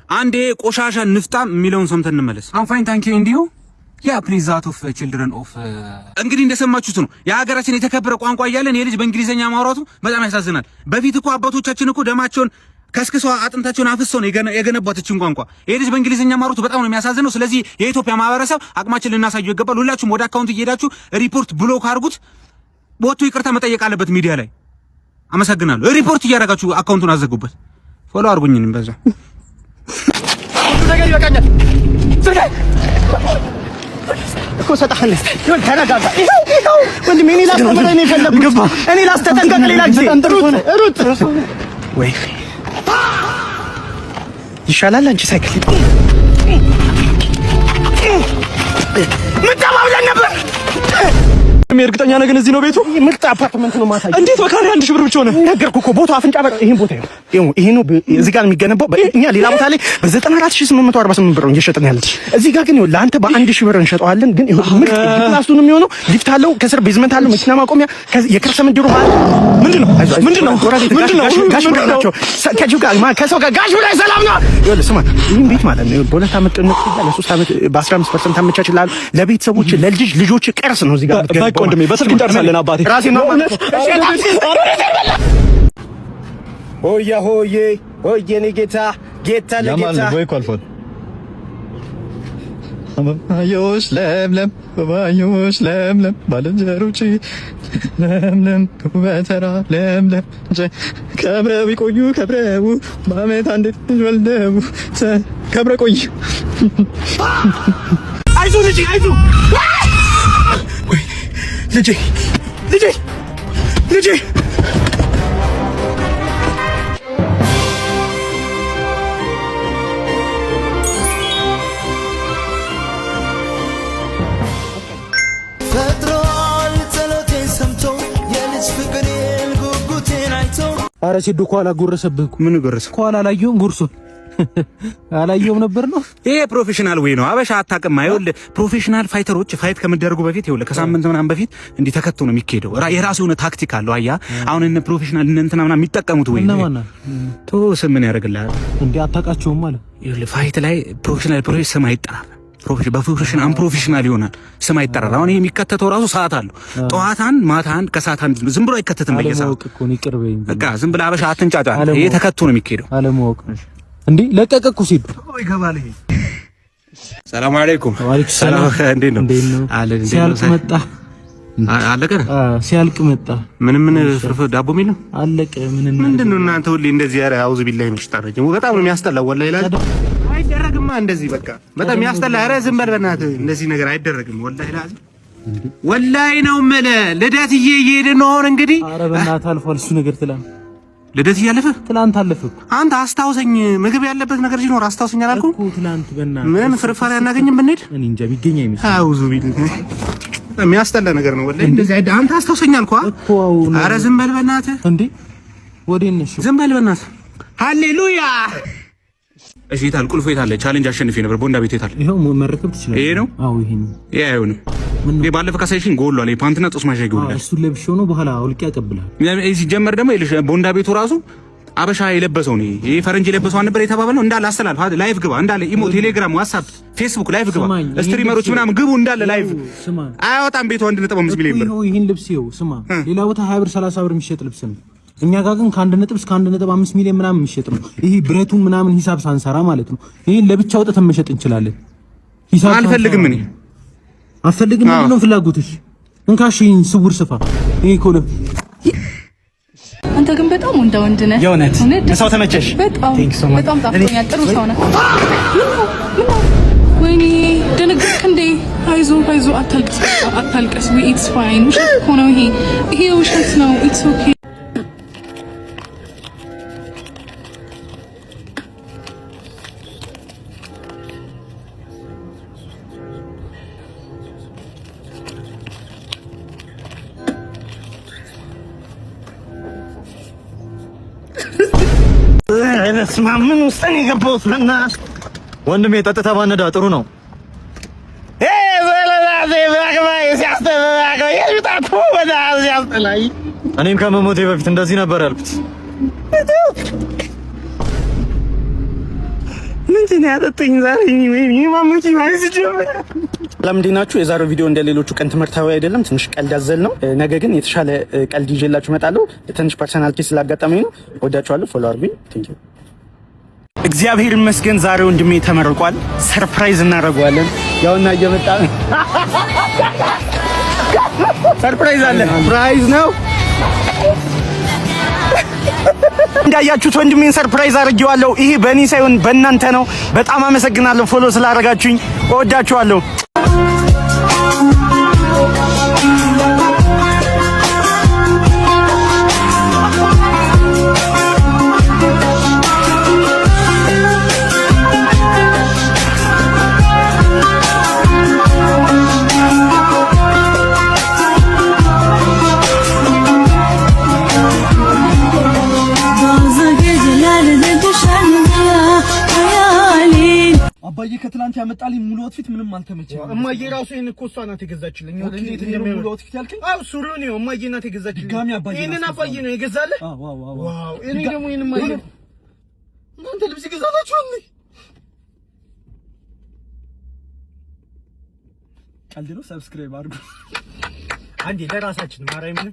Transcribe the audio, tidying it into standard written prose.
አንዴ ቆሻሻ ንፍጣም የሚለውን ሰምተን እንመለስ። I'm fine thank you and you? Yeah please that of children of እንግዲህ እንደሰማችሁት ነው የሀገራችን የተከበረ ቋንቋ እያለን የልጅ በእንግሊዘኛ ማውራቱ በጣም ያሳዝናል። በፊት እኮ አባቶቻችን እኮ ደማቸውን ከስክሰው አጥንታቸውን አፍሰው ነው የገነቧትችን ቋንቋ። የልጅ በእንግሊዘኛ ማውራቱ በጣም ነው የሚያሳዝነው። ስለዚህ የኢትዮጵያ ማህበረሰብ አቅማችን ልናሳየው ይገባል። ሁላችሁም ወደ አካውንት እየሄዳችሁ ሪፖርት ብሎክ አድርጉት። ወጥቶ ይቅርታ መጠየቅ አለበት ሚዲያ ላይ። አመሰግናለሁ። ሪፖርት እያደረጋችሁ አካውንቱን አዘጉበት። ፎሎ አድርጉኝንም በዛ ዘጋይ ይበቃኛል። ዘጋይ እኮ ሰጣህልህ ይሁን ተረጋጋ። ይሄው ወንድሜ እኔ ላስተምረህ ነው የፈለኩት። እኔ ላስተጠንቀቅ ሌላ ጊዜ ሩጥ ወይ ይሻላል። አንቺ ሳይክል ምን ተባብለን ነበር? እርግጠኛ ነህ ግን እዚህ ነው ቤቱ? ምርጥ አፓርትመንት ነው። ማታ እንዴት በካሬ 1000 ብር ብቻ ሆነ? ነገርኩህ እኮ ቦታው አፍንጫ በር። ይሄን ቦታ ይሄ ነው እዚህ ጋር የሚገነባው። እኛ ሌላ ቦታ ላይ በ94848 ብር ነው እየሸጥን ያለን። እዚህ ጋር ግን ለአንተ በ1000 ብር እንሸጠዋለን። ግን ይሄ ምርጥ ክላስ ነው የሚሆነው። ሊፍት አለው፣ ከስር ቤዝመንት አለው፣ መኪና ማቆሚያ፣ የከርሰ ምድሩ ማለት ምንድነው? ጋሽ ብር ናቸው። ከጂው ጋር ከሰው ጋር ጋሽ ብር ሰላም ነው። ይኸውልህ ስማ፣ ይሄን ቤት ማለት ነው በሁለት ዓመት ጥንቅ ይላል፣ ለ3 ዓመት በ15% አመቻችልሃል። ለቤተሰቦች ልጆች ቅርስ ነው እዚህ ጋር ወንድሜ በስልክ እንጨርሳለን። አባቴ ራሴ ነው ሆያ ሆዬ ሆዬ ኔ ጌታ ጌታ ለጌታ ወይ ኮልፎል አበባዮሽ ለምለም አበባዮሽ ለምለም ባልንጀሮቼ ለምለም በተራ ለምለም ከብረው ይቆዩ ከብረው በዓመት አንድ ወልደው ከብረ ቆይ አይዞ ልጅ አይዞ ልጄ ፈጥሯል ጸሎቴን ሰምቶ የልጅ ፍቅሬን ጉጉቴን አይቶ። ኧረ ሲዱ ኋላ ጎረሰብህ። ምን ጎረሰ? ኋላ አላየሁም ጉርሱን አላየሁም ነበር ነው። ይሄ ፕሮፌሽናል ወይ ነው። አበሻ አታውቅም። አይወል ፕሮፌሽናል ፋይተሮች ፋይት ከመደረጉ በፊት ይኸውልህ ከሳምንት ምናምን በፊት እንዲህ ተከቶ ነው የሚካሄደው። የራሱ የሆነ ታክቲክ አለው። አያ አሁን እነ ፕሮፌሽናል እንትና ምናምን የሚጠቀሙት ወይ ነው ቶ ስምን ያደርግልሃል እንዴ? አታውቃቸውም ማለት ይኸውልህ ፋይት ላይ ፕሮፌሽናል ስም አይጠራም። በፕሮፌሽናል አንፕሮፌሽናል ይሆናል ስም አይጠራም። አሁን ይሄ የሚከተተው ራሱ ሰዓት አለው። ጠዋታን ማታን ከሰዓታን ዝም ብሎ አይከተትም። በየሰዓቱ በቃ ዝም ብለህ አበሻ አትንጫጫ። ይሄ ተከቶ ነው የሚካሄደው። አለማወቅ ነው እንዴ? ለቀቀኩ ሲዱ ይገባል። ይሄ ሰላም አለይኩም። ሰላም እንዴት ነው? ሲያልቅ መጣ አለቀ። ሲያልቅ መጣ። ምን ፍርፍር ዳቦ ሚል ነው አለቀ። ምንድን ነው እናንተ ሁሌ እንደዚህ? ኧረ አውዝ ቢላሂ ነው ሽጣረጅ። በጣም ነው የሚያስጠላው ወላሂ። ላል አይደረግማ እንደዚህ በቃ በጣም የሚያስጠላ። ኧረ ዝም በል በእናትህ። እንደዚህ ነገር አይደረግም ወላሂ ላል ወላሂ ነው የምልህ። ልደትዬ እየሄድን ነው አሁን እንግዲህ። ኧረ በእናትህ አልፏል እሱ ነገር። ልደት እያለፈ ትላንት አለፈ እኮ። አንተ አስታውሰኝ፣ ምግብ ያለበት ነገር ሲኖር አስታውሰኝ አላልኩም እኮ ትላንት። በእናትህ ምን ፍርፋሪ አናገኝም ብንሄድ? እኔ እንጃ ቢገኝ አይመስልም። አውዙ ቢላሂ የሚያስጠላ ነገር ነው ወላሂ። እንደዚህ አንተ አስታውሰኝ አልኩህ እኮ። ኧረ ዝም በል በእናትህ። እንዴ ወዴት ነሽ? ዝም በል በእናትህ። ሃሌሉያ። እሺ የታል ቁልፉ? የታለ? ቻሌንጅ አሸንፌ ነበር። ቦንዳ ቤት የታል? ይሄው መረከብ ትችላለህ። ይሄ ነው? አዎ ይሄ ነው። ይሄ አይሆንም። ይሄ ባለፈው ካሳይሽን ጎል አለ። ፓንትና ጦስ ማሻይ ጎል አለ። እሱ ለብሼው ነው በኋላ አውልቄ ያቀብላል። ሲጀመር ደግሞ ይልሽ ቦንዳ ቤቱ ራሱ አበሻ የለበሰው ነው። ይሄ ፈረንጅ የለበሰው ነበር የተባባለው። እንዳለ አስተላልፍ ላይቭ ግባ እንዳለ ኢሞ፣ ቴሌግራም፣ ዋትስአፕ፣ ፌስቡክ ላይቭ ግባ። ስትሪመሮች ምናምን ግቡ እንዳለ ላይቭ። አያወጣም ቤቱ 1.5 ሚሊዮን ብር። ይሄን ልብስ ይኸው ስማ፣ ሌላ ቦታ 20 ብር 30 ብር የሚሸጥ ልብስ ነው። እኛ ጋር ግን ከ1 እስከ 1.5 ሚሊዮን ምናምን የሚሸጥ ነው። ይሄ ብረቱን ምናምን ሂሳብ ሳንሰራ ማለት ነው። ይሄን ለብቻ አውጥተን መሸጥ እንችላለን። ሂሳብ አልፈልግም እኔ አልፈልግም። ምንድን ነው ፍላጎትሽ? እንካሽ ይሄን ስውር ስፋ። ይሄ ኮለ አንተ ግን በጣም ወንድ ነህ። የእውነት ሰው ተመቸሽ? በጣም ጣፍቶኛል። ጥሩ ሰው ነህ። ወይኔ ደነገጥክ እንዴ? አይዞህ አታልቅስ። ኢትስ ፋይን። ውሸት እኮ ነው ይሄ ውሸት ነው። ኢትስ ኦኬ። ምን ውስጥ ነው የገባሁት? ወንድሜ ጠጥተህ ባነዳ ጥሩ ነው። እኔም ከመሞቴ በፊት እንደዚህ ነበር ያልኩት። ምንድን ነው ያጠጡኝ ዛሬ? ወይኔ ማሙቲ ማለት ጀመረ። ለምንድን ናችሁ? የዛሬው ቪዲዮ እንደሌሎቹ ቀን ትምህርታዊ አይደለም፣ ትንሽ ቀልድ አዘል ነው። ነገ ግን የተሻለ ቀልድ ይዤላችሁ እመጣለሁ። ትንሽ ፐርሰናሊቲ ስላጋጠመኝ ነው። ወዳችኋለሁ። ፎሎ አድርጉኝ። ቴንክ ዩ። እግዚአብሔር ይመስገን ዛሬ ወንድሜ ተመርቋል። ሰርፕራይዝ እናደርገዋለን። ያውና እየመጣ ሰርፕራይዝ አለ። ሰርፕራይዝ ነው። እንዳያችሁት ወንድሜን ሰርፕራይዝ አድርጌዋለሁ። ይሄ በእኔ ሳይሆን በእናንተ ነው። በጣም አመሰግናለሁ ፎሎ ስላደረጋችሁኝ። እወዳችኋለሁ። አባዬ ከትላንት ያመጣልኝ ሙሉ አውትፊት ምንም አልተመቸኝም። እማዬ ራሱ ይሄን እኮ እሷ ናት የገዛችልኝ። እንዴት እንደሚያምር ሙሉ አውትፊት ያልከኝ? አው ሱሪው ነው እማዬ ናት የገዛችልኝ። ድጋሚ አባዬ ይሄንን አባዬ ነው የገዛልህ? ዋው እኔ ደግሞ ይሄን እማዬ እናንተ ልብስ ይገዛላችኋል? ቀልድ ነው። ሰብስክራይብ አድርጉ አንዴ ለራሳችን ማርያምን